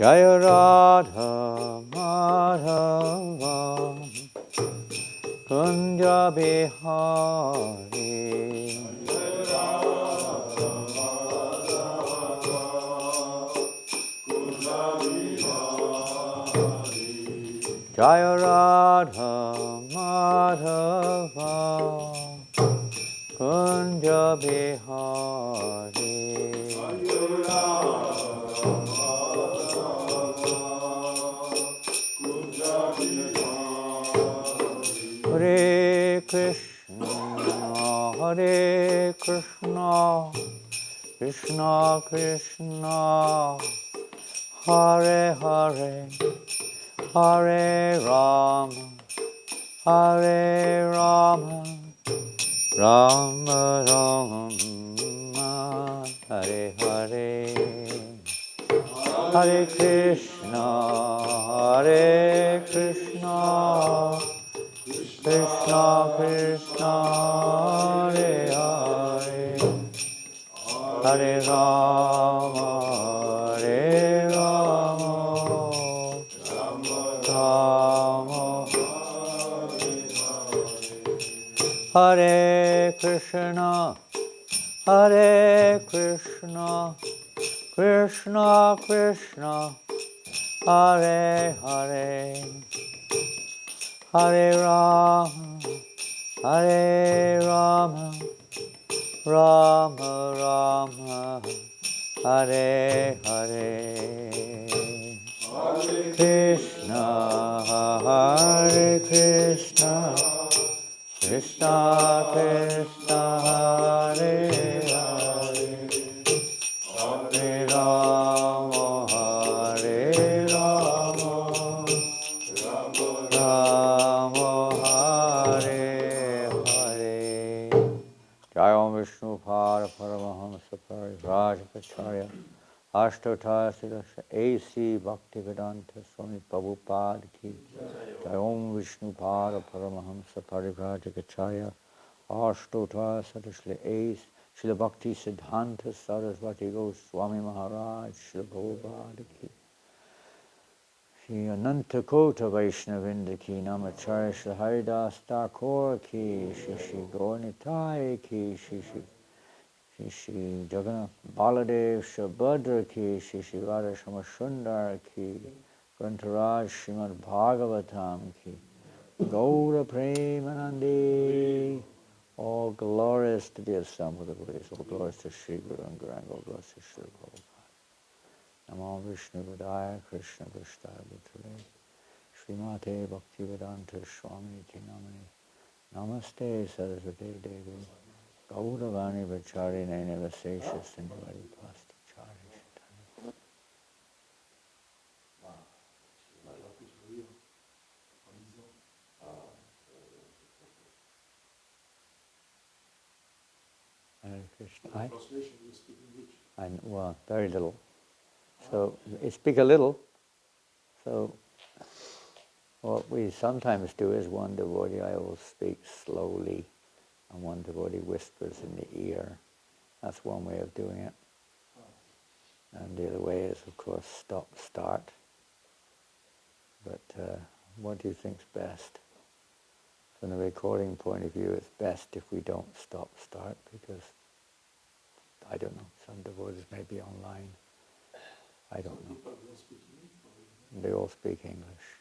Jaya Radha Madhava Kunja Bihari Jaya Radha Madhava Kunja Bihari Hare Krishna, Hare Krishna, Krishna Krishna, Hare Hare, Hare Rama, Hare Rama, Rama Rama, Hare Hare, Hare Krishna, Hare Krishna, Krishna Krishna, Hare Hare, Hare Rama, Hare Rama, Rama, Hare Krishna, Hare Krishna, Krishna Krishna, Hare Hare, Hare Rama, Hare Rama, Rama Rama, Hare Hare, Krishna, Hare Krishna, Krishna Krishna, Hare Hare, Hare Rama, Hare Rama, Rama Hare Hare. Jai Om Vishnu Pada Paramahamsa Parivrajapacharya Ashtotara Siddhasya A.C. Bhaktivedanta Swami Prabhupada Ki Jai Om Vishnu Pada Paramahamsa Parivrajapacharya Ashtotara Siddhasya A.C. Srila Bhakti Siddhanta Saraswati Goswami Maharaj Srila Prabhupada Ki Shri Ananta Kota Vaishnavinda Ki Namacharya Shri Haridas Thakur Ki Shri Shri Gaurnitai Ki Shri Shri Shri Shri Jagannath Baladev Shabhadra Ki Shri Shri Radha Shamashundar Ki Grantaraj Srimad Bhagavatam Ki Gaura Premanandi. All glorious to the Assembly of the Buddhas, all glorious to Shri Guru and Gauranga, all glorious to Shri Prabhupada. Namo Vishnu Vadaya Krishna Prasthaya Bhutale Srimate Bhaktivedanta Swami Iti Namani Namaste Saraswati Devi Gauravani Vacharine Nivasesha Sindhuvari Pasti Chari Shatani. Hare Krishna. Well, very little. So, I speak a little. So, what we sometimes do is one devotee, I will speak slowly, and one devotee whispers in the ear. That's one way of doing it. And the other way is, of course, stop, start. But what do you think's best? From the recording point of view, it's best if we don't stop, start, because, I don't know, some devotees may be online. I don't know. They all speak English.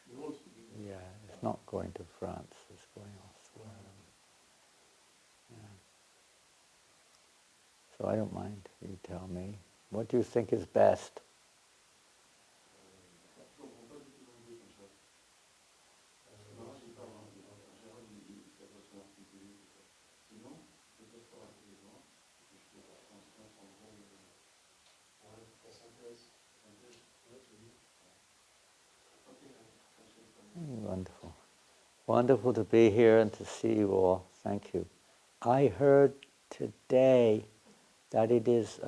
Yeah, it's not going to France, it's going elsewhere. Yeah. So I don't mind, you tell me. What do you think is best? Wonderful. Wonderful to be here and to see you all. Thank you. I heard today that it is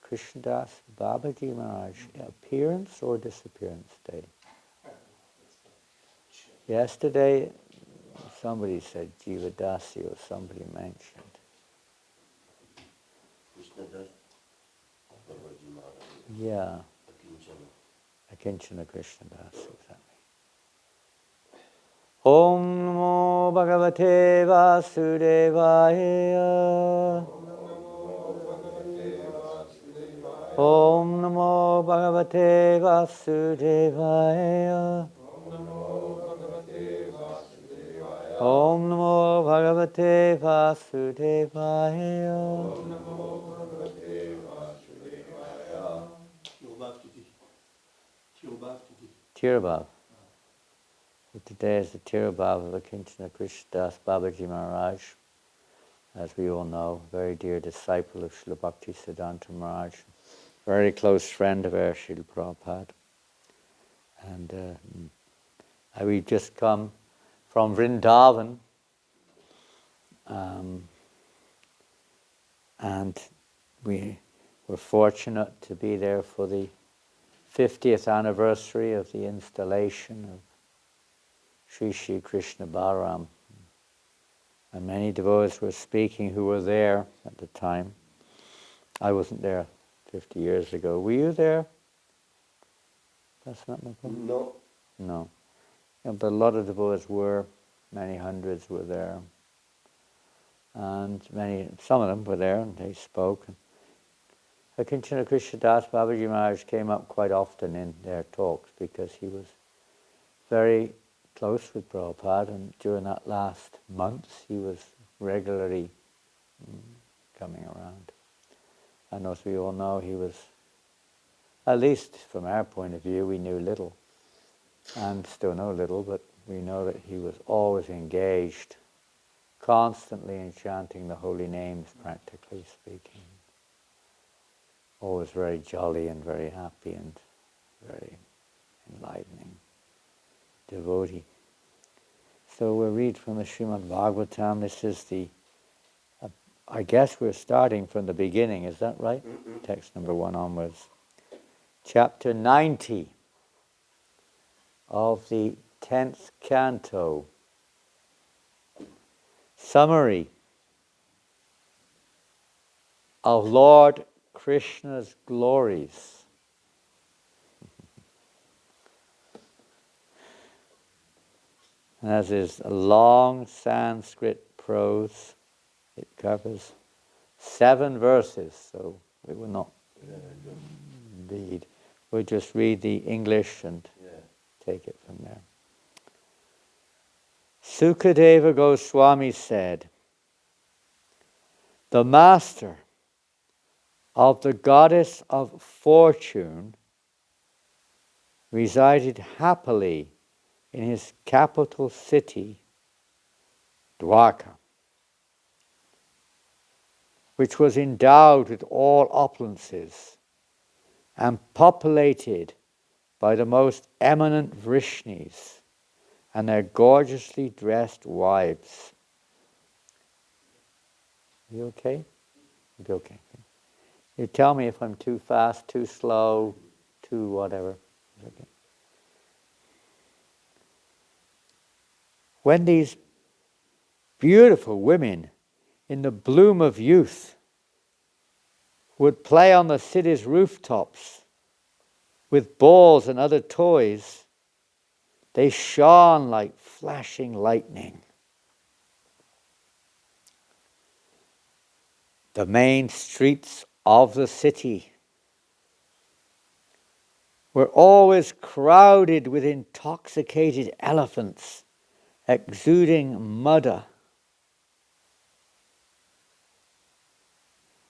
Krishnadas Babaji Maharaj appearance or disappearance day. Yesterday, somebody said Jivadasi or somebody mentioned. Yeah. Kinchana Krishna Das, exactly. Om Namo Bhagavate Vasudevaya. Om Namo Bhagavate Vasudevaya. Om Namo Bhagavate Vasudevaya. Tirabhav. Today is the Tirabhav of Kinchana Krishna Das Babaji Maharaj. As we all know, very dear disciple of Srila Bhakti Siddhanta Maharaj, very close friend of our Srila Prabhupada. And we just come from Vrindavan, and we were fortunate to be there for the 50th anniversary of the installation of Sri Sri Krishna Balaram. And many devotees were speaking who were there at the time. I wasn't there 50 years ago. Were you there? That's not my problem? No. No. Yeah, but a lot of devotees were, many hundreds were there. And some of them were there and they spoke. Kinchana Krishna Das Babaji Maharaj came up quite often in their talks because he was very close with Prabhupada, and during that last month he was regularly coming around. And as we all know, he was, at least from our point of view, we knew little, and still know little, but we know that he was always engaged, constantly in chanting the holy names, practically speaking. Always very jolly and very happy and very enlightening devotee. So we'll read from the Srimad Bhagavatam. This is I guess we're starting from the beginning, is that right? Mm-mm. Text number 1 onwards. Chapter 90 of the 10th canto. Summary of Lord Krishna's glories. As is a long Sanskrit prose, it covers 7 verses, so we will not read. We'll just read the English and take it from there. Sukadeva Goswami said, "The master of the goddess of fortune resided happily in his capital city, Dwarka, which was endowed with all opulences and populated by the most eminent Vrishnis and their gorgeously dressed wives." Are you okay? You'll be okay. You tell me if I'm too fast, too slow, too whatever. Okay. When these beautiful women in the bloom of youth would play on the city's rooftops with balls and other toys, they shone like flashing lightning. The main streets of the city were always crowded with intoxicated elephants exuding mudder,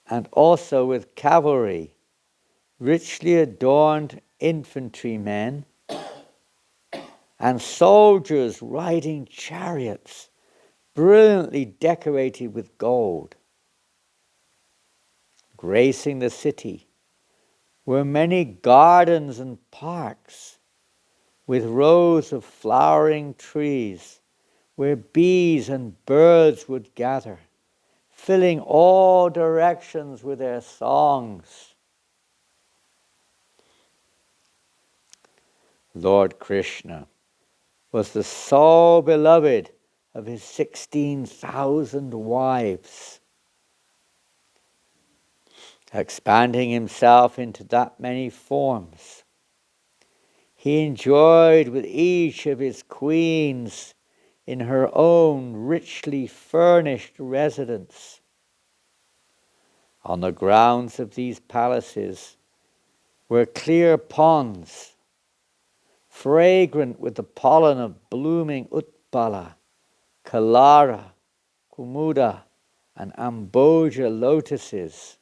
and also with cavalry, richly adorned infantrymen, and soldiers riding chariots brilliantly decorated with gold. Gracing the city were many gardens and parks with rows of flowering trees where bees and birds would gather, filling all directions with their songs. Lord Krishna was the sole beloved of his 16,000 wives. Expanding himself into that many forms, He enjoyed with each of his queens in her own richly furnished residence. On the grounds of these palaces were clear ponds, fragrant with the pollen of blooming utpala, kalara, kumuda, and amboja lotuses,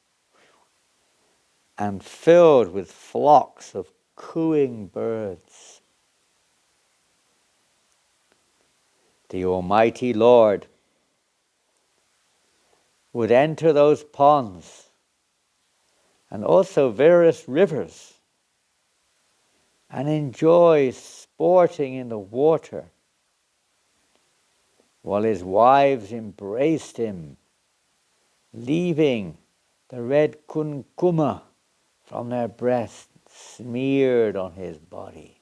and filled with flocks of cooing birds. The Almighty Lord would enter those ponds and also various rivers and enjoy sporting in the water while his wives embraced him, leaving the red kunkuma from their breasts smeared on his body.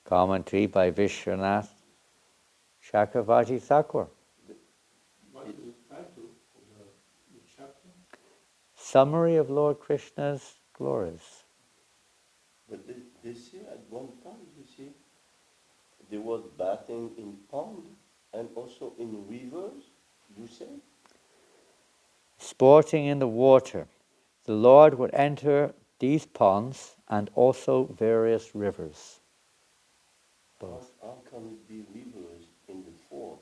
Commentary by Vishwanath Chakravarti Thakur. What is the title of the chapter? Summary of Lord Krishna's glories. But they say at one time, there was bathing in pond and also in rivers, you say? Sporting in the water. The Lord would enter these ponds and also various rivers. Both. How can it be rivers in the fort,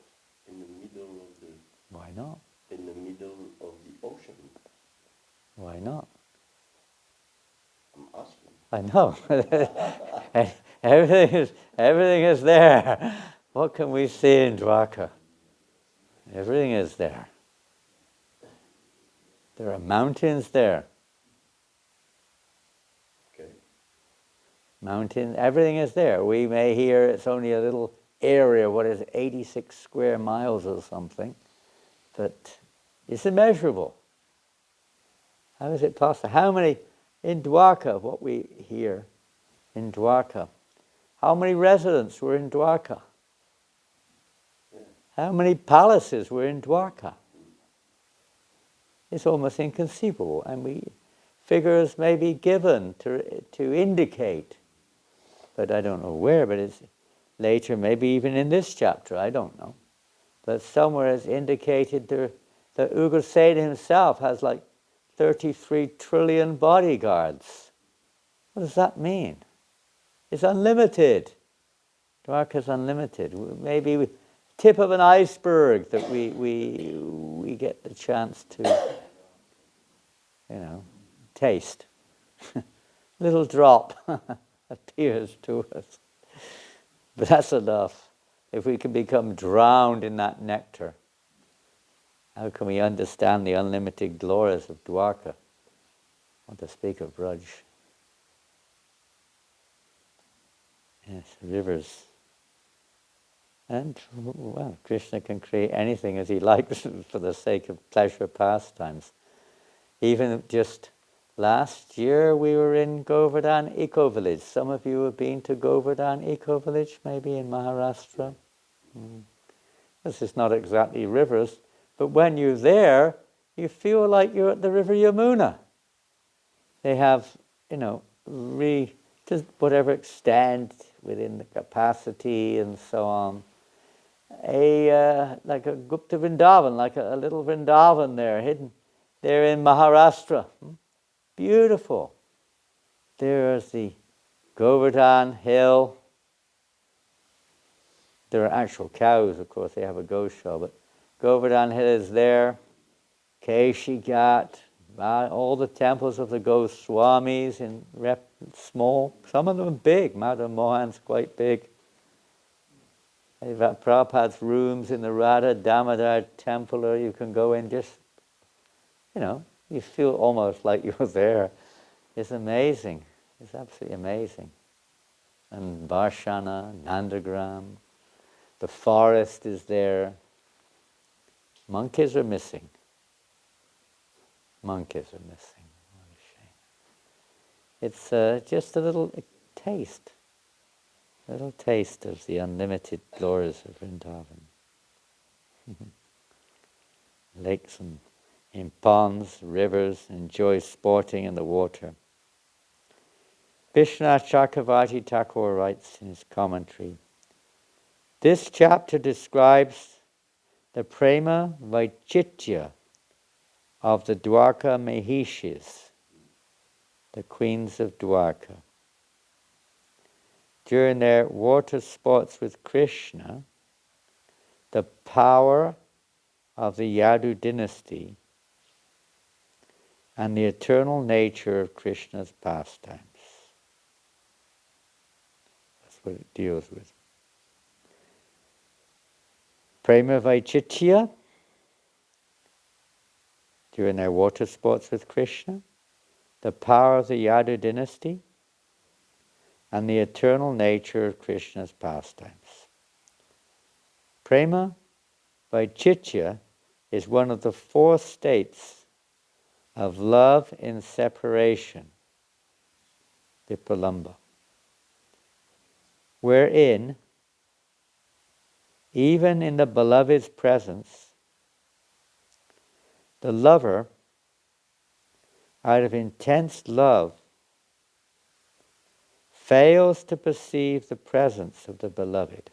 in the middle of the... Why not? In the middle of the ocean? Why not? I'm asking. I know. everything is there. What can we see in Dwarka? Everything is there. There are mountains there. Okay. Mountain, everything is there. We may hear it's only a little area, what is it, 86 square miles or something, but it's immeasurable. How is it possible? How many, in Dwarka, what we hear in Dwarka, how many residents were in Dwarka? How many palaces were in Dwarka? It's almost inconceivable, and figures may be given to indicate, but I don't know where, but it's later, maybe even in this chapter, I don't know. But somewhere it's indicated that Ugrasena himself has like 33 trillion bodyguards. What does that mean? It's unlimited. Dwarka is unlimited. Maybe tip of an iceberg that we get the chance to, taste. Little drop appears to us. But that's enough. If we can become drowned in that nectar, how can we understand the unlimited glories of Dwarka? Not to speak of Braj. Yes, rivers. And, well, Krishna can create anything as he likes for the sake of pleasure pastimes. Even just last year we were in Govardhan Eco Village. Some of you have been to Govardhan Eco Village, maybe in Maharashtra. This is not exactly rivers, but when you're there, you feel like you're at the River Yamuna. They have, to whatever extent within the capacity and so on, like a Gupta Vrindavan, like a little Vrindavan there, hidden there in Maharashtra. Beautiful. There's the Govardhan Hill. There are actual cows, of course, they have a gosha, but Govardhan Hill is there. Keshi Ghat, all the temples of the Goswamis in small, some of them big. Madhav Mohan's quite big. You've got Prabhupada's rooms in the Radha Damodar temple, or you can go in just, you feel almost like you're there. It's amazing. It's absolutely amazing. And Varshana, Nandagram, the forest is there. Monkeys are missing. Monkeys are missing. What a shame. It's just a little taste of the unlimited glories of Vrindavan. Lakes and in ponds, rivers, enjoy sporting in the water. Vishwanath Chakravarti Thakur writes in his commentary, this chapter describes the prema vaichitya of the Dwarka Mahishis, the queens of Dwarka. During their water sports with Krishna, the power of the Yadu dynasty and the eternal nature of Krishna's pastimes. That's what it deals with. Prema Vaichitya, during their water sports with Krishna, the power of the Yadu dynasty, and the eternal nature of Krishna's pastimes. Prema Vaichitya is one of the four states of love in separation, Vipalamba, wherein, even in the beloved's presence, the lover, out of intense love, fails to perceive the presence of the beloved,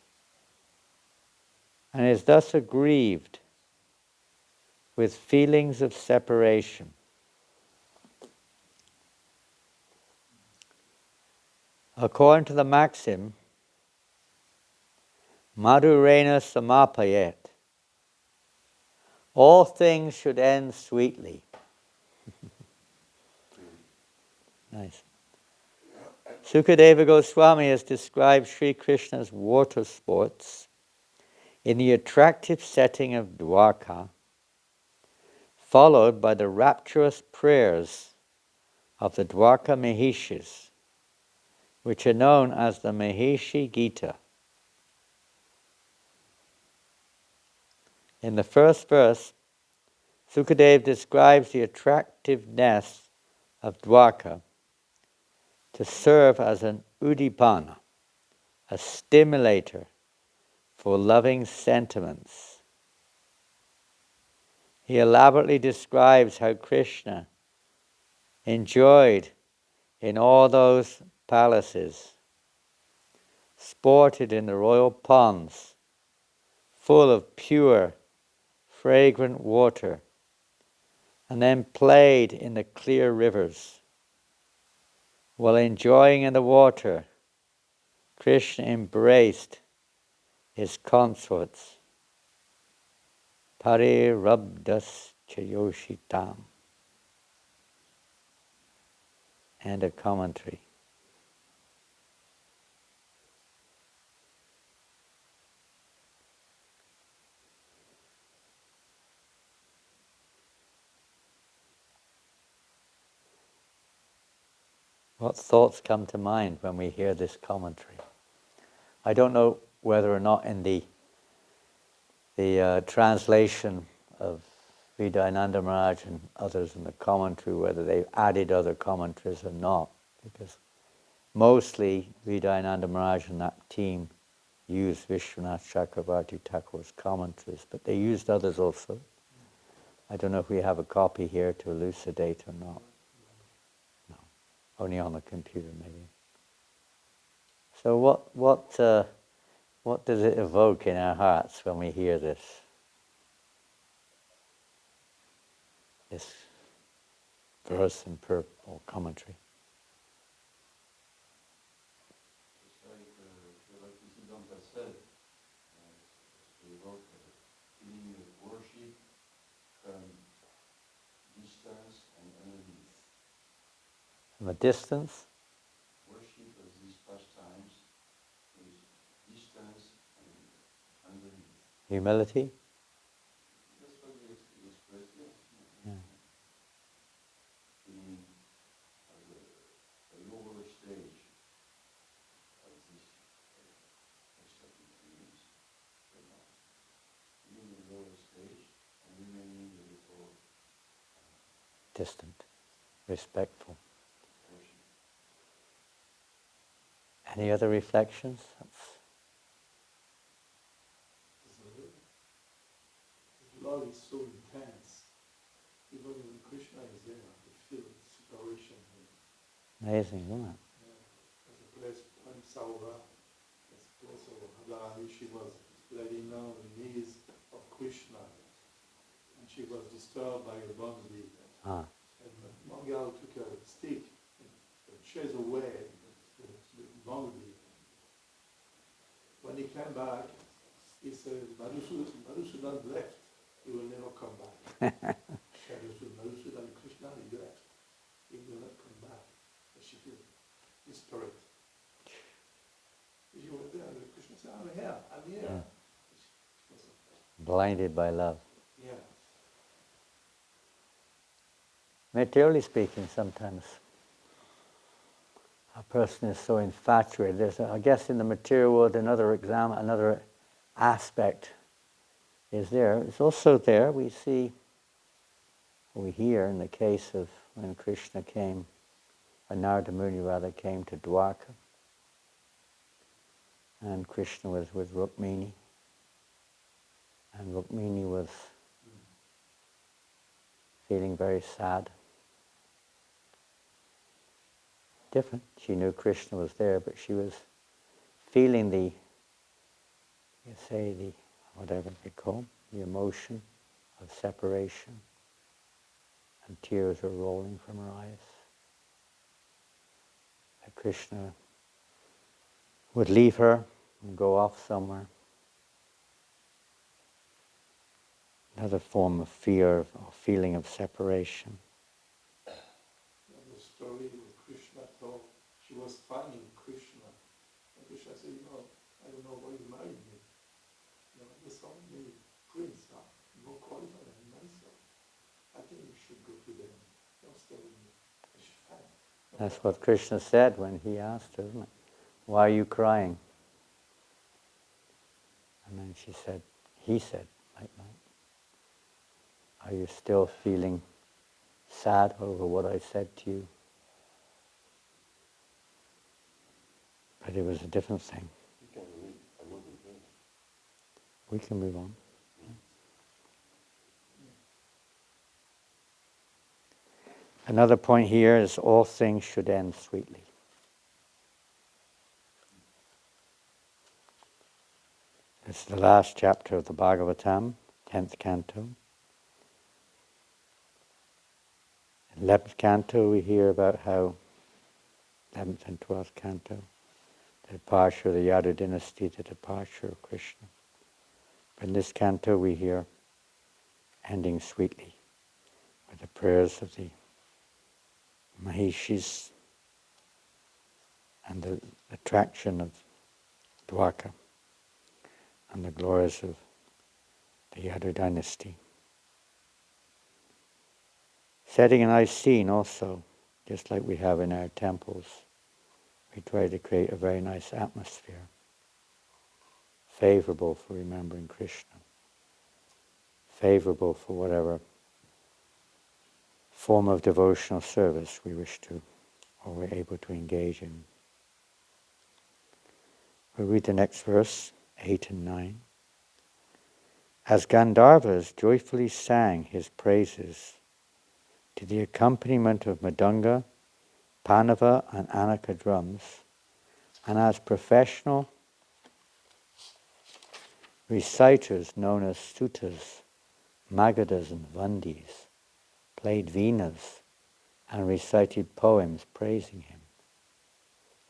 and is thus aggrieved with feelings of separation. According to the maxim, Madhurena samapayet, all things should end sweetly. Nice. Sukadeva Goswami has described Sri Krishna's water sports in the attractive setting of Dwarka, followed by the rapturous prayers of the Dwarka Mahishis, which are known as the Mahishi Gita. In the first verse, Sukadeva describes the attractiveness of Dwarka to serve as an udipana, a stimulator for loving sentiments. He elaborately describes how Krishna enjoyed in all those palaces, sported in the royal ponds, full of pure, fragrant water, and then played in the clear rivers. While enjoying in the water, Krishna embraced his consorts, Parirabdas Chayoshitam. And a commentary. What thoughts come to mind when we hear this commentary? I don't know whether or not in the translation of Vidayananda Maharaj and others in the commentary, whether they've added other commentaries or not, because mostly Vidayananda Maharaj and that team used Vishwanath Chakravarti Thakur's commentaries, but they used others also. I don't know if we have a copy here to elucidate or not. No, only on the computer maybe. So what does it evoke in our hearts when we hear this verse and purple commentary? It's like Siddhanta said, we wrote feeling of worship from distance and underneath. From a distance? Worship of these pastimes is distance and underneath. Humility? That's what we express, yes. Yeah. Being at the lower stage of this ecstatic feelings, but not being the lower stage and remaining a little Distant, respectful. worship. Any other reflections? Love is so intense. Even when Krishna is there, I feel separation. Amazing, isn't it? Saura, this place of Radharani, she was letting down the knees of Krishna, and she was disturbed by a bumblebee. And one girl took a stick and chased away the bumblebee. When he came back, he said, Madhusudan left, he will never come back. Madhusudan Krishna, he left, he will not come back. And she felt his spirit. She was there, and Krishna said, I'm here. Yeah. Blinded by love. Yeah. Materially speaking, sometimes a person is so infatuated. There's, I guess, in the material world, another aspect is there. It's also there. We hear in the case of when Krishna came, when Narada Muni rather came to Dwarka, and Krishna was with Rukmini, and Rukmini was feeling very sad. Different. She knew Krishna was there, but she was feeling the whatever they call the emotion of separation, and tears were rolling from her eyes. That Krishna would leave her and go off somewhere. Another form of fear or feeling of separation. The story that Krishna told, she was finding Krishna. And Krishna said, I don't know why you married me. There's so many princes now, more qualified than myself. I think you should go to them. Don't stay with me. I should find. That's what Krishna said when he asked her, isn't it? Why are you crying? And then he said, are you still feeling sad over what I said to you? But it was a different thing. You can read another verse. We can move on. Another point here is all things should end sweetly. It's the last chapter of the Bhagavatam, 10th canto. 11th canto we hear about how, 11th and 12th canto, the departure of the Yadu dynasty, the departure of Krishna. But in this canto we hear ending sweetly with the prayers of the Mahishis and the attraction of Dwarka and the glories of the Yadu dynasty. Setting a nice scene also, just like we have in our temples. We try to create a very nice atmosphere, favorable for remembering Krishna, favorable for whatever form of devotional service we wish to, or we're able to engage in. We'll read the next verse, 8 and 9. As Gandharvas joyfully sang his praises to the accompaniment of Madanga, Panava and Anaka drums, and as professional reciters known as Sutas, Magadas and Vandis played Venas and recited poems praising him,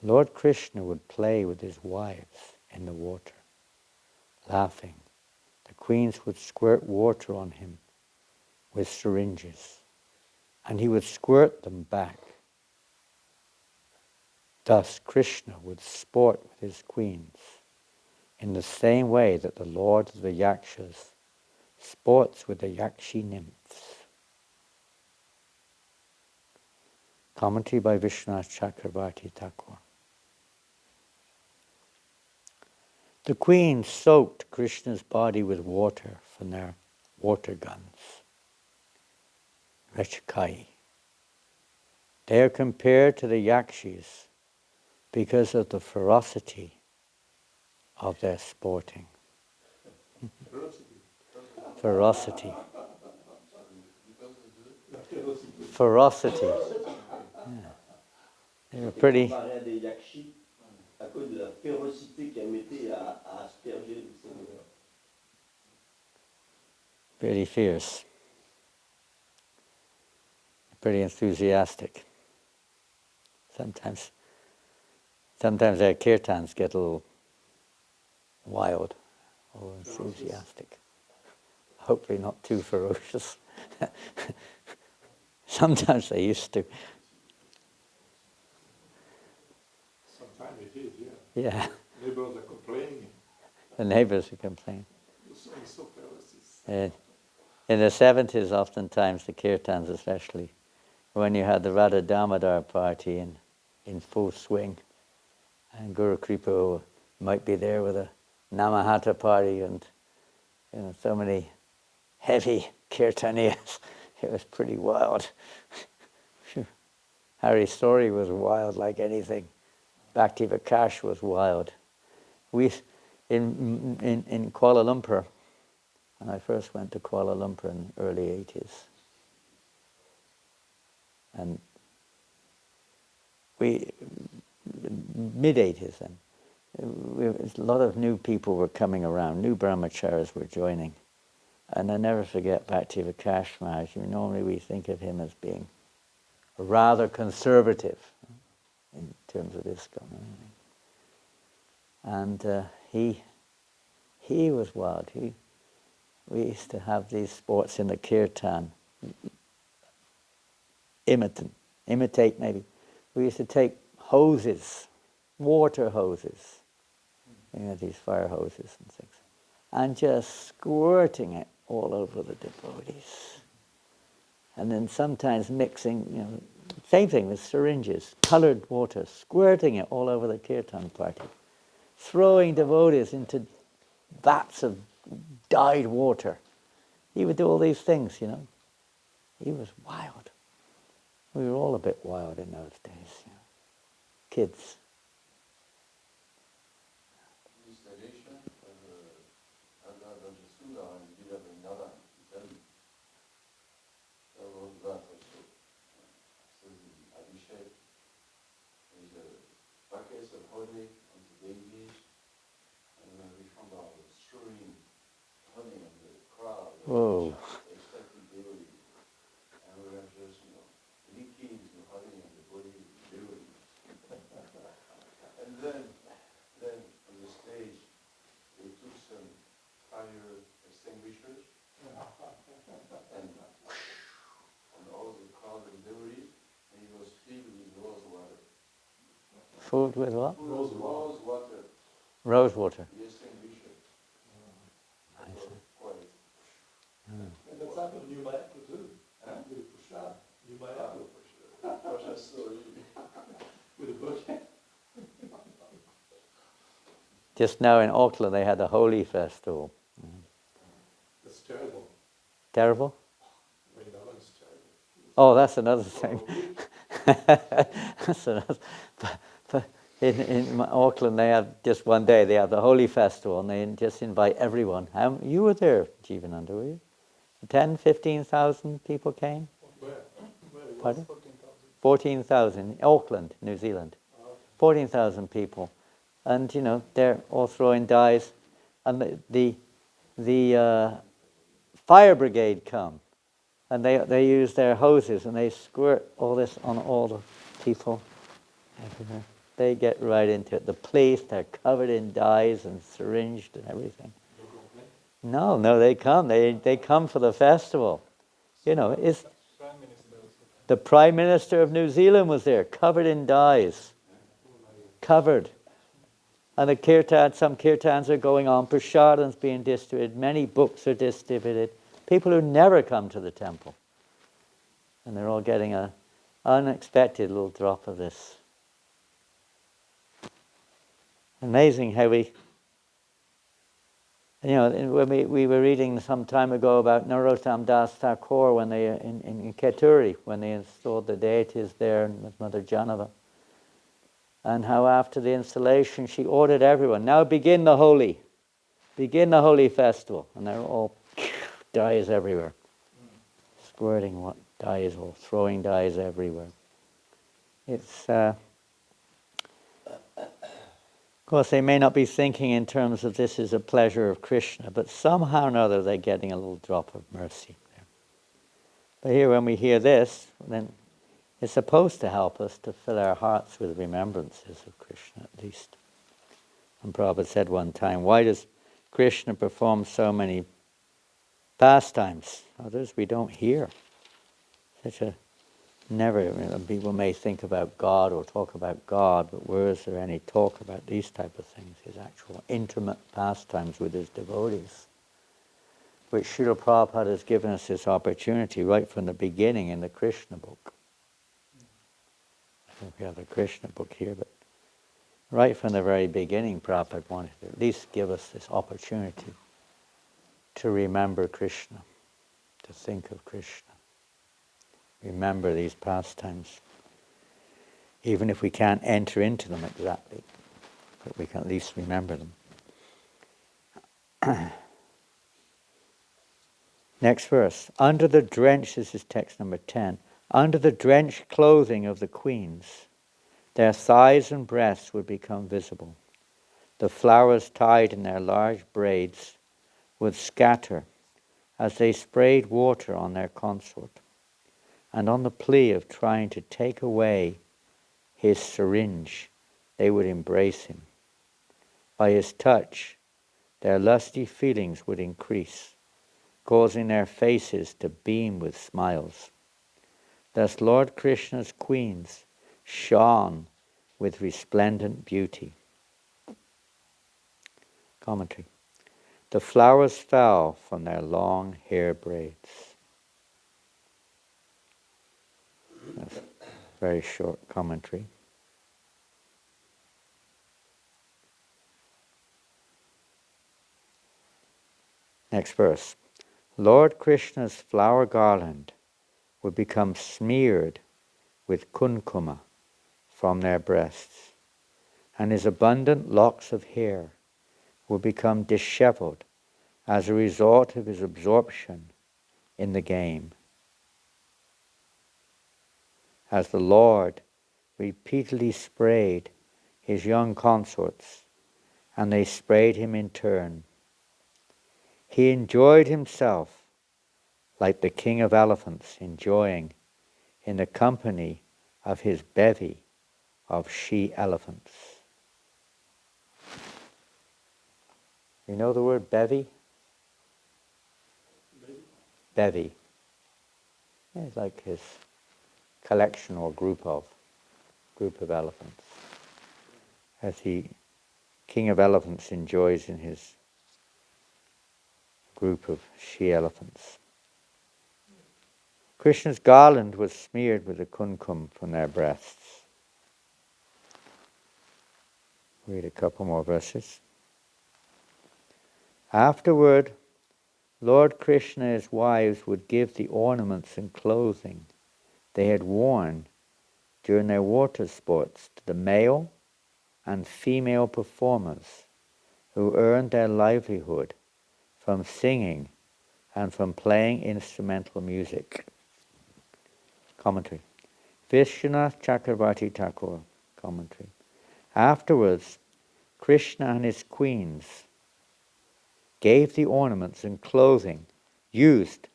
Lord Krishna would play with his wives in the water, laughing. The queens would squirt water on him with syringes, and he would squirt them back. Thus Krishna would sport with his queens in the same way that the Lord of the Yakshas sports with the Yakshi nymphs. Commentary by Vishwanath Chakravarti Thakur. The queens soaked Krishna's body with water from their water guns, Rechakai. They are compared to the Yakshis because of the ferocity of their sporting. Ferocity. Ferocity. Yeah. They were pretty. à cause de la férocité qu'elle mettait à asperger le Seigneur. Pretty fierce. Pretty enthusiastic. Sometimes our kirtans get a little wild or enthusiastic. Hopefully not too ferocious. Sometimes they used to. Sometimes it is, yeah. Yeah, Neighbors are complaining. the neighbors would complain. It's so ferocious. In the 70s, oftentimes, the kirtans especially, when you had the Radha Damodar party in full swing, and Guru Kripa might be there with a Namahata party and so many heavy kirtaniyas. It was pretty wild. Hari's story was wild like anything. Bhakti Vikash was wild. We in Kuala Lumpur, when I first went to Kuala Lumpur in the early 80s, and mid-80s then, a lot of new people were coming around, new brahmacharis were joining. And I never forget Bhakti Vikash Maharaj. Normally we think of him as being rather conservative in terms of ISKCON. And he was wild. We used to have these sports in the kirtan. Imitate maybe. We used to take hoses, water hoses, these fire hoses and things, and just squirting it all over the devotees. And then sometimes mixing, same thing with syringes, colored water, squirting it all over the kirtan party, throwing devotees into vats of dyed water. He would do all these things, He was wild. We were all a bit wild in those days, kids. Installation of Advanced and Vrindavan, Italy. There was that also. So the Abhishek is a buckets of honey on the babies, and we found out strewing honey on the crowd. Whoa. Expecting dairy. And we were just, licking the honey on the body of the dairy. And then on the stage, they took some fire extinguishers and on all the crowd of dairy, and it was filled with rose water. Filled with what? Rose water. Rose water. The extinguisher. I see. Quite. And that's happened in Mirepoix too. With a push-up. New Mirepoix. Russia story. With a bucket. Just now in Auckland they had the Holi Festival. That's terrible. Terrible? Vrindavan's terrible. Oh, that's another thing. That's another. But in Auckland they have just one day, they have the Holi Festival and they just invite everyone. You were there, Jivananda, were you? 10, 15,000 people came? Where? Pardon? 14,000. Auckland, New Zealand. 14,000 people. And, they're all throwing dyes. And the fire brigade come. And they use their hoses and they squirt all this on all the people everywhere. They get right into it. The police, they're covered in dyes and syringed and everything. No, they come. They come for the festival. It's the Prime Minister of New Zealand was there, covered in dyes. Covered. And some kirtans are going on, prasadam's being distributed, many books are distributed. People who never come to the temple. And they're all getting an unexpected little drop of this. Amazing how when we were reading some time ago about Narottam Das Thakur when they in Keturi, when they installed the deities there with Mother Janava, and how after the installation she ordered everyone, now begin the holy festival, and they're all dyes everywhere, squirting dyes or throwing dyes everywhere. It's course, they may not be thinking in terms of this is a pleasure of Krishna, but somehow or another they're getting a little drop of mercy there. But here, when we hear this, then it's supposed to help us to fill our hearts with remembrances of Krishna, at least. And Prabhupada said one time, why does Krishna perform so many pastimes? Others we don't hear. People may think about God or talk about God, but where is there any talk about these type of things, his actual intimate pastimes with his devotees? Which Srila Prabhupada has given us this opportunity right from the beginning in the Krishna book. I think we have the Krishna book here, but right from the very beginning, Prabhupada wanted to at least give us this opportunity to remember Krishna, to think of Krishna. Remember these pastimes. Even if we can't enter into them exactly, but we can at least remember them. Next verse. This is text number 10. Under the drenched clothing of the queens, their thighs and breasts would become visible. The flowers tied in their large braids would scatter as they sprayed water on their consort, and on the plea of trying to take away his syringe, they would embrace him. By his touch, their lusty feelings would increase, causing their faces to beam with smiles. Thus Lord Krishna's queens shone with resplendent beauty. Commentary. The flowers fell from their long hair braids. That's a very short commentary. Next verse. Lord Krishna's flower garland would become smeared with kunkuma from their breasts, and his abundant locks of hair would become disheveled as a result of his absorption in the game. As the Lord repeatedly sprayed his young consorts, and they sprayed him in turn, he enjoyed himself like the king of elephants enjoying in the company of his bevy of she-elephants. You know the word bevy? Bevy. It's like his collection or group of elephants. As he, king of elephants, enjoys in his group of she-elephants. Krishna's garland was smeared with the kunkum from their breasts. Read a couple more verses. Afterward, Lord Krishna and his wives would give the ornaments and clothing they had worn during their water sports to the male and female performers who earned their livelihood from singing and from playing instrumental music. Commentary. Vishwanath Chakravarti Thakur. Commentary. Afterwards, Krishna and his queens gave the ornaments and clothing used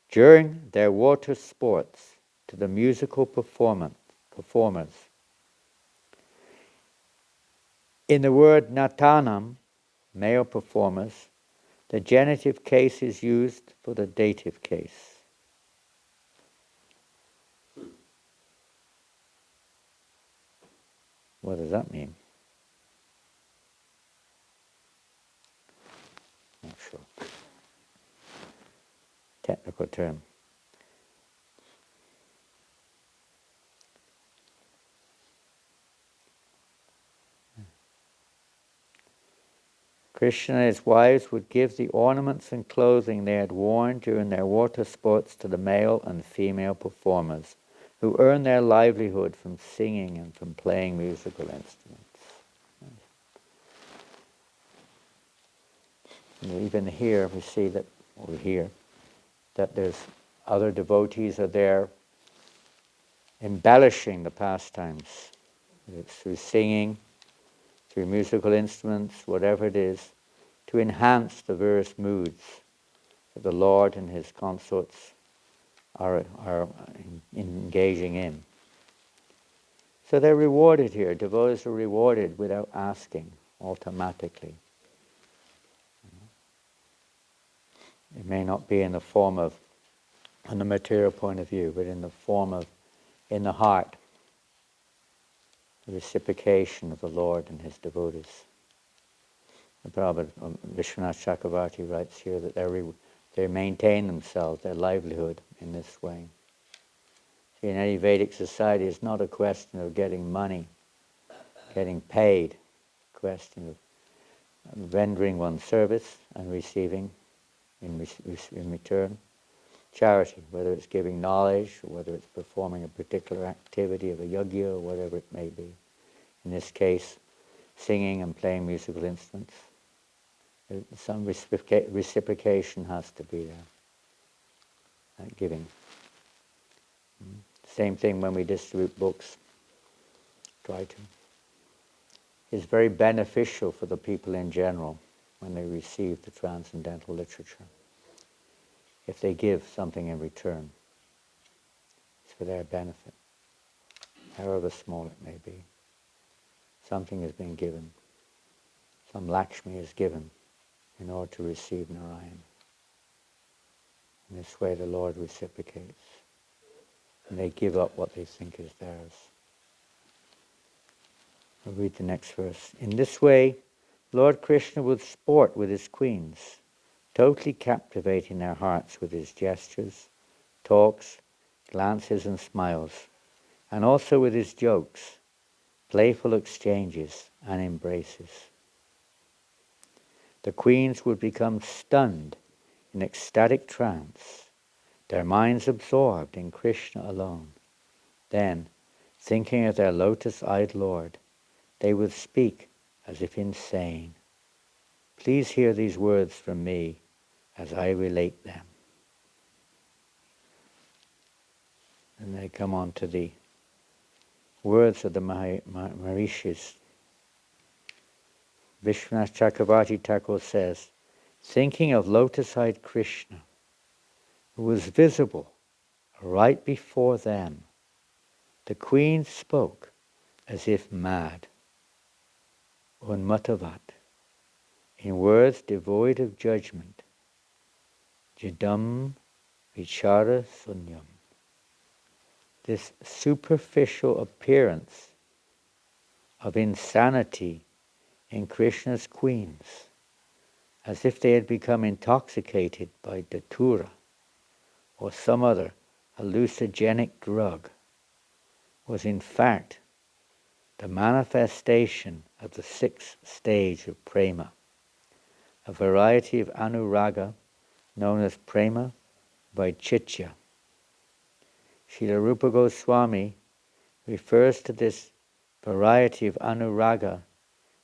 during their water sports to the musical performers. In the word natanam, male performers, the genitive case is used for the dative case. What does that mean? Not sure. Technical term. Krishna and his wives would give the ornaments and clothing they had worn during their water sports to the male and female performers, who earned their livelihood from singing and from playing musical instruments. And even here we see that, that there's other devotees are there embellishing the pastimes. It's through singing, through musical instruments, whatever it is, to enhance the various moods that the Lord and his consorts are engaging in. So they're rewarded here. Devotees are rewarded without asking, automatically. It may not be in the form of, on the material point of view, but in the form of, in the heart, the reciprocation of the Lord and his devotees. The Prabhupada, Vishwanath Chakravarti writes here that they maintain themselves, their livelihood, in this way. See, in any Vedic society, it's not a question of getting money, getting paid, a question of rendering one's service and receiving in return charity, whether it's giving knowledge, or whether it's performing a particular activity of a yajna, or whatever it may be. In this case, singing and playing musical instruments. Some reciprocation has to be there, giving. Same thing when we distribute books, try to. It's very beneficial for the people in general when they receive the transcendental literature. If they give something in return, it's for their benefit, however small it may be. Something has been given. Some Lakshmi is given in order to receive Narayan. In this way the Lord reciprocates. And they give up what they think is theirs. I'll read the next verse. In this way, Lord Krishna would sport with his queens, totally captivating their hearts with his gestures, talks, glances and smiles, and also with his jokes, playful exchanges and embraces. The queens would become stunned in ecstatic trance, their minds absorbed in Krishna alone. Then, thinking of their lotus-eyed Lord, they would speak as if insane. Please hear these words from me as I relate them. And they come on to the words of the Maharishis. Vishwanath Chakravarti Thakur says, thinking of lotus-eyed Krishna, who was visible right before them, the queen spoke as if mad, unmatavat, in words devoid of judgment, jidam vichara sunyam. This superficial appearance of insanity in Krishna's queens, as if they had become intoxicated by datura or some other hallucinogenic drug, was in fact the manifestation of the sixth stage of prema, a variety of anuraga known as prema vaicitya. Srila Rupa Goswami refers to this variety of anuraga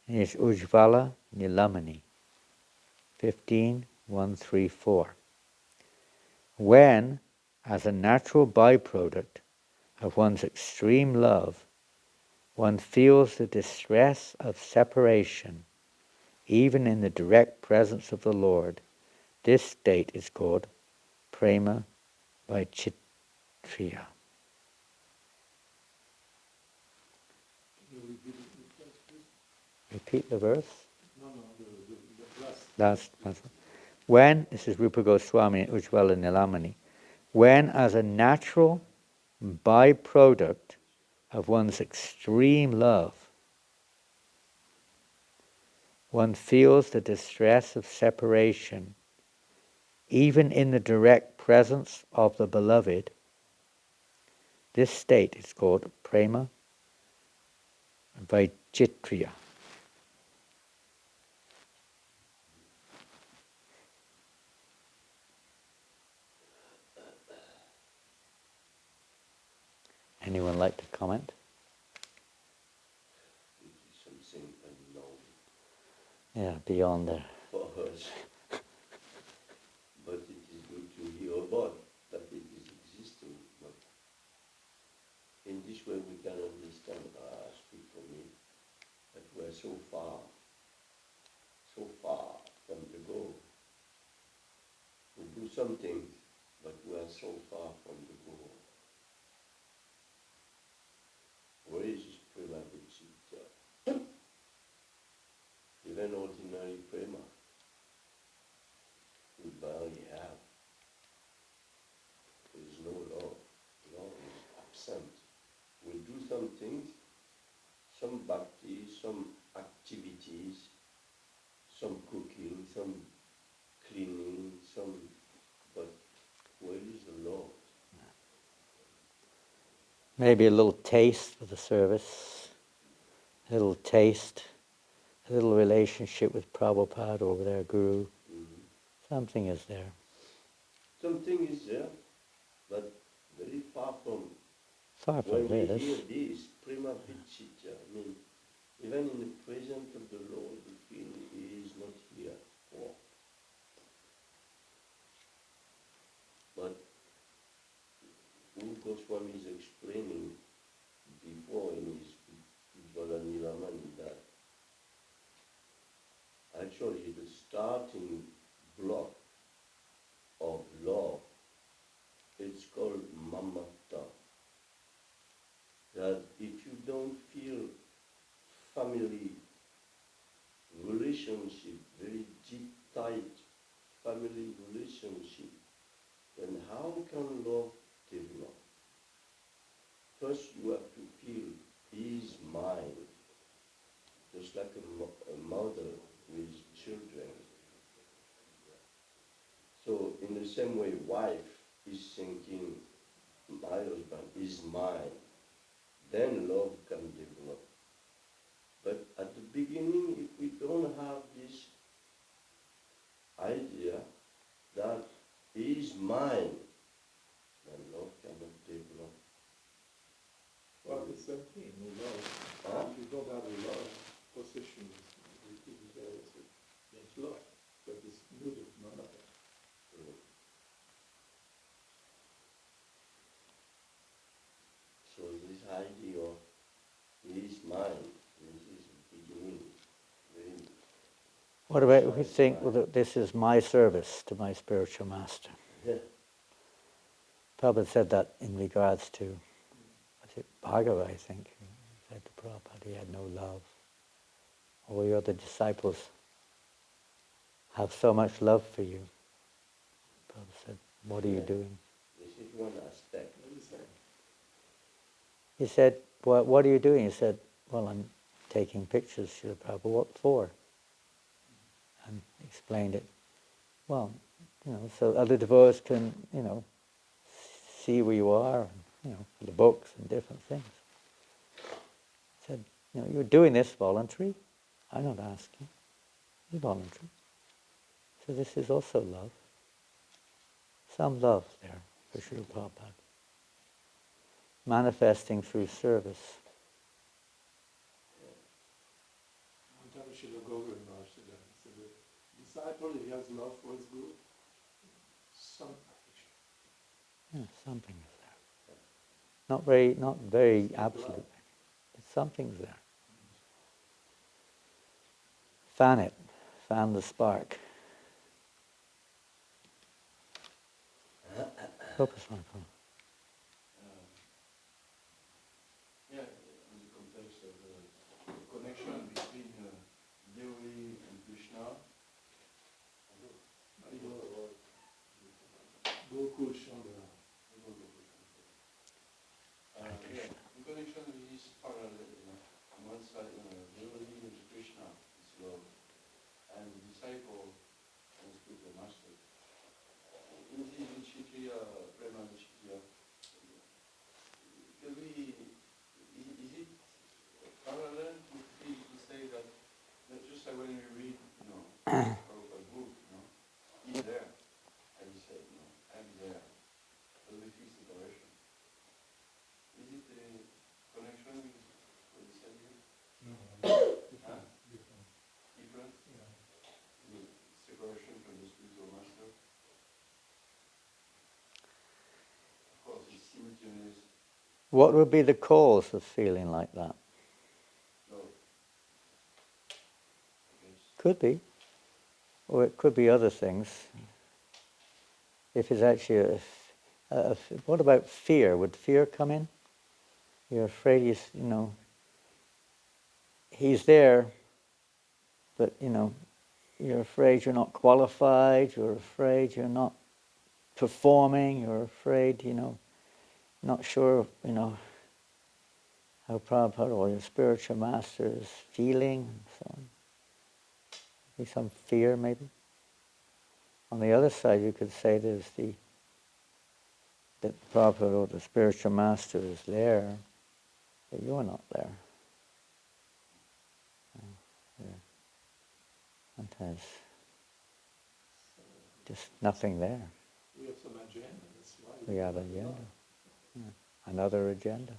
in his Ujjvala Nilamani, 15.134. When, as a natural byproduct of one's extreme love, one feels the distress of separation, even in the direct presence of the Lord, this state is called prema vaicitya. Can you repeat it, please? Repeat the verse. No, the last. When, this is Rupa Goswami in Ujjvala Nilamani, when as a natural byproduct of one's extreme love, one feels the distress of separation, even in the direct presence of the beloved, this state is called prema vaicitya. Anyone like to comment? It is something unknown Yeah, beyond there. for us. But it is good to hear about that it is existing. But in this way we can understand, speak for me, that we are so far some things, but we are so far from the goal. Where is this prema vichita? Even ordinary prema, we barely have. There is no love. Love is absent. We do some things, some bhakti, some activities, some cooking, some cleaning, but where is the love? Maybe a little taste for the service, a little taste, a little relationship with Prabhupada or with our Guru. Mhm. Something is there. Something is there, but very far from. Far from When we hear this. this, prima vichita, I mean, even in the presence of the Lord, we feel He is not here. Oh. But Goswami is explaining before in his Vijvala Nilamani that actually the starting block of love, it's called mamata. That if you don't feel family relationship, very deep, tight family relationship, then how can love develop? First, you have to feel his mind, just like a mother with children. So, in the same way, wife is thinking, my husband is mine, then love can develop. But at the beginning, if we don't have this idea that he is mine, then love cannot develop. Well, it's the same thing, no love. Huh? If you don't have a love, possession is there against love, but it's needed, none of that. So this idea of he is mine, this is the beginning. Very What about if we precise think, well, mind. that this is my service to my spiritual master? Yeah. Prabhupada said that in regards to, was it Bhargava, I think, he said to Prabhupada he had no love. All your other disciples have so much love for you. Prabhupada said, what are you Yeah. doing? This is one aspect. What is that? He said, what are you doing? He said, well, I'm taking pictures, Srila Prabhupada. What for? And explained it. Well, so other devotees can, see where you are, and, for the books and different things. He said, you're doing this voluntary. I'm not asking. It's voluntary. So this is also love. Some love there for Srila Prabhupada. Manifesting through service. One time Srila Govardhan Maharaj said that. He said the disciple, if he has love for his guru, some affection. Yeah, something is there. Not very absolute, but something's there. Fan it. Fan the spark. Focus on it. Yeah, in the context of the connection between devotee and Krishna, Gokul Chandra. yeah, the connection is parallel. On one side, devotee and Krishna is love, and the disciple and spiritual master. In the Vichitya, Prema Vichitya, can we, is it parallel to say that just like when we read, Prabhupada book, he's there, and he said, I'm there, but we fix the direction. Is it a connection with what he said here? No, Huh? different. Different? Yeah. The separation from the spiritual master? Of course, it's simultaneous. What would be the cause of feeling like that? No. I guess. Could be. Or it could be other things. if it's actually what about fear? Would fear come in? You're afraid he's there, but you're afraid you're not qualified, you're afraid you're not performing, you're afraid, not sure, how Prabhupada or your spiritual master is feeling, and so on. Maybe some fear, maybe. On the other side, you could say that Prabhupada or the spiritual master is there, but you're not there. Sometimes just nothing there. We have some agenda, that's why. We have an agenda. Yeah. Another agenda.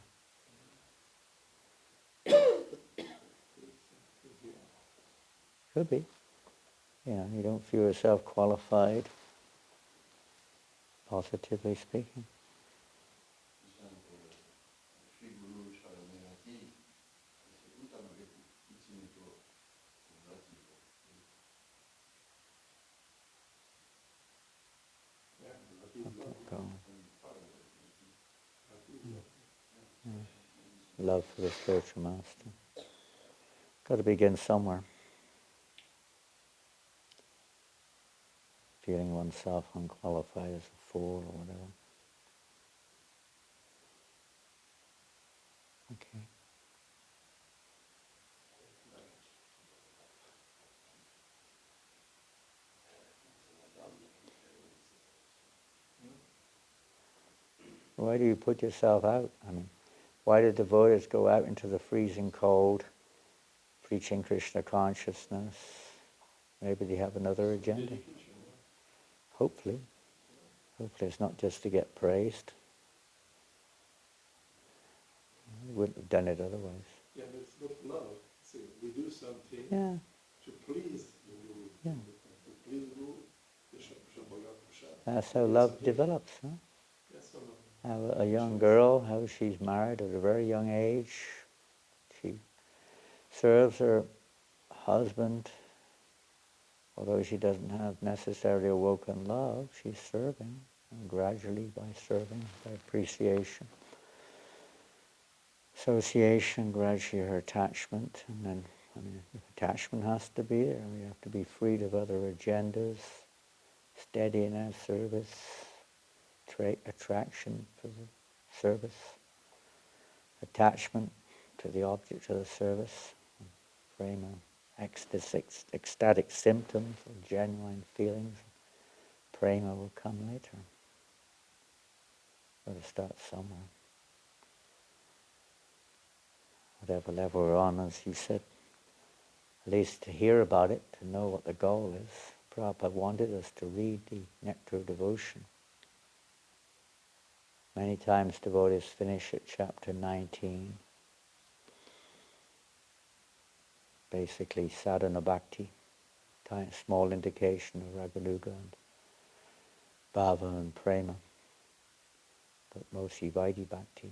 Could be. You don't feel yourself qualified, positively speaking. Love for the spiritual master. Got to begin somewhere. Feeling oneself unqualified as a fool or whatever. Okay. Why do you put yourself out? Why do devotees go out into the freezing cold, preaching Krishna consciousness? Maybe they have another agenda. Hopefully. Hopefully it's not just to get praised. We wouldn't have done it otherwise. Yeah, but it's not love. See, we do something to please the Guru. Yeah. To please the Guru. That's how love develops, huh? Yes or no? How a young girl, how she's married at a very young age. She serves her husband, although she doesn't have necessarily awoken love, she's serving, and gradually by serving, by appreciation, association, gradually her attachment, and then, if attachment has to be there, we have to be freed of other agendas, steady in our service, attraction for the service, attachment to the object of the service, prema, ecstatic symptoms or genuine feelings. Prema will come later. Got to start somewhere. Whatever level we're on, as you said, at least to hear about it, to know what the goal is. Prabhupada wanted us to read the Nectar of Devotion. Many times devotees finish at chapter 19. Basically sadhana bhakti, small indication of raganuga and bhava and prema, but mostly vaidhi bhakti.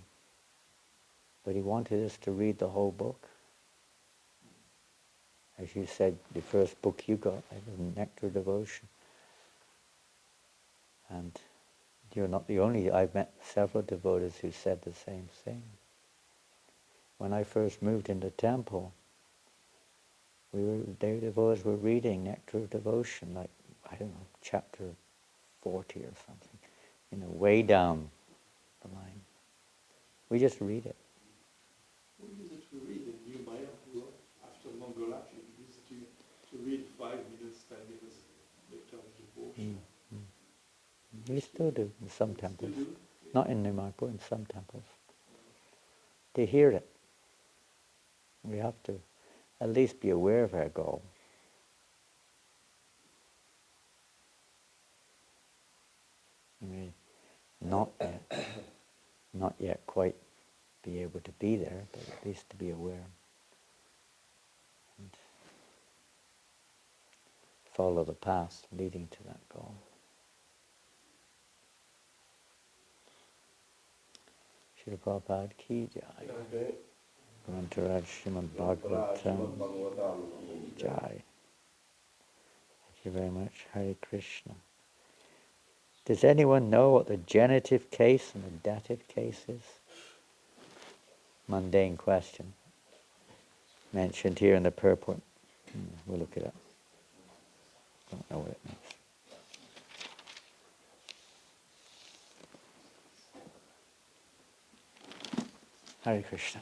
But he wanted us to read the whole book. As you said, the first book you got, the Nectar Devotion. And you're not the only, I've met several devotees who said the same thing. When I first moved into temple, the devotees were reading Nectar of Devotion, like, I don't know, chapter 40 or something, way down the line. We just read it. We use it to read in New Maya, after Mangala, we use it to read 5 minutes, 10 minutes, Nectar of Devotion. We still do in some temples. Not in Mirepoix, in some temples. They hear it. We have to at least be aware of our goal. Not yet quite be able to be there, but at least to be aware. And follow the path leading to that goal. Srila Prabhupada ki jai. Grantaraj Srimad Bhagavatam jai. Thank you very much. Hare Krishna. Does anyone know what the genitive case and the dative case is? Mundane question. Mentioned here in the purport. We'll look it up. Don't know what it means. Hare Krishna.